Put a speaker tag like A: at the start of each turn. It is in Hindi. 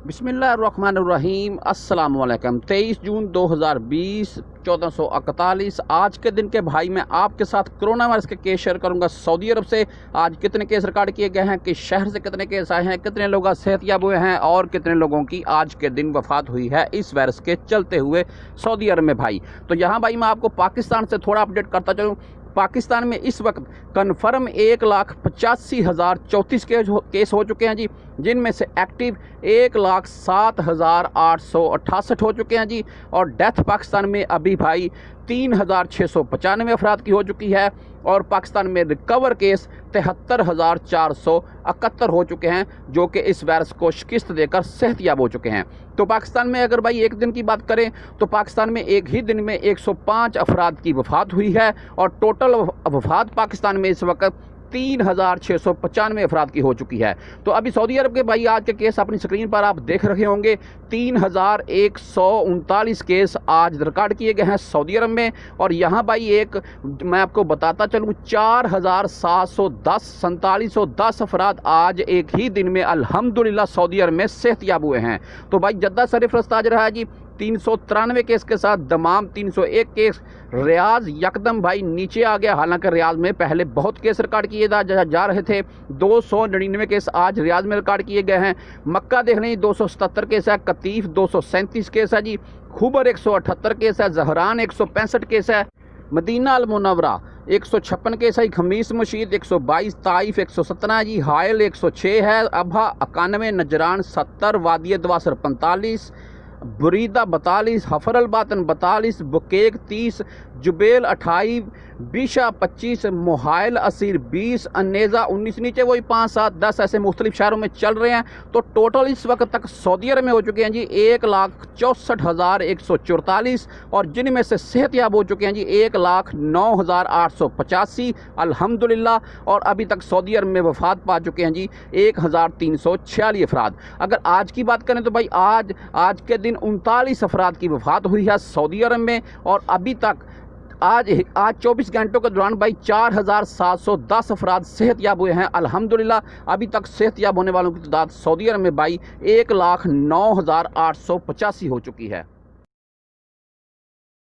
A: बिस्मिल्लाहिर्रहमानिर्रहीम अस्सलाम वालेकुम। 23 जून 2020 1441 आज के दिन के भाई मैं आपके साथ कोरोना वायरस के केस शेयर करूंगा। सऊदी अरब से आज कितने केस रिकॉर्ड किए गए हैं, किस शहर से कितने केस आए हैं, कितने लोग सेहतयाब हुए हैं और कितने लोगों की आज के दिन वफात हुई है इस वायरस के चलते हुए सऊदी अरब में भाई। तो यहाँ भाई मैं आपको पाकिस्तान से थोड़ा अपडेट करता चलूँ। पाकिस्तान में इस वक्त कन्फर्म 1,85,034 केस हो चुके हैं जी, जिनमें से एक्टिव 1,07,868 हो चुके हैं जी। और डेथ पाकिस्तान में अभी भाई 3,695 अफराद की हो चुकी है। और पाकिस्तान में रिकवर केस 73,471 हो चुके हैं, जो कि इस वायरस को शिकस्त देकर सेहतयाब हो चुके हैं। तो पाकिस्तान में अगर भाई एक दिन की बात करें तो पाकिस्तान में एक ही दिन में 105 अफराद की वफात हुई है और टोटल वफात पाकिस्तान में इस वक्त 3,695 अफराद की हो चुकी है। तो अभी सऊदी अरब के भाई आज के केस अपनी स्क्रीन पर आप देख रहे होंगे। 3,139 केस आज रिकॉर्ड किए गए हैं सऊदी अरब में। और यहाँ भाई एक मैं आपको बताता चलूँ 4,710 अफराद आज एक ही दिन में अल्हम्दुलिल्लाह सऊदी अरब में सेहतयाब हुए हैं। तो भाई जद्दा सरफरस्त आज रहा है जी 393 केस के साथ, दमाम 301 केस, रियाज यकदम भाई नीचे आ गया। हालांकि रियाज में पहले बहुत केस रिकॉर्ड किए जा रहे थे। 299 केस आज रियाज में रिकॉर्ड किए गए हैं। मक्का देख लें 277 केस है, कतीफ 237 केस है जी, खुबर 178 केस है, जहरान 165 केस है, मदीना अल मुनव्वरा 156 केस है, खमीस मशीद 122, ताइफ 117 जी, हायल 106 है, अबहा 91, नजरान 70, वादी दवासर 45, बुरीदा 42, हफर अल बातन 42, बुकेक 30, जुबेल 28, बीशा 25, मोहाइल असीर 20, अनेज़ा 19, नीचे वही 5, 7, 10 ऐसे मुख्तलिफ शहरों में चल रहे हैं। तो टोटल इस वक्त तक सऊदी अरब में हो चुके हैं जी 1,64,144 और जिनमें से सेहतयाब हो चुके हैं जी 1,09,885 अल्हम्दुलिल्लाह। और अभी तक सऊदी अरब में वफात पा चुके हैं जी 1,346 अफराद। अगर आज की बात करें तो भाई आज के दिन 39 अफराद की वफात हुई है सऊदी अरब में। और अभी तक आज 24 घंटों के दौरान भाई 4,710 अफराद सेहतयाब हुए हैं अल्हम्दुलिल्लाह। अभी तक सेहतयाब होने वालों की तादाद सऊदी अरब में भाई 1,09,885 हो चुकी है।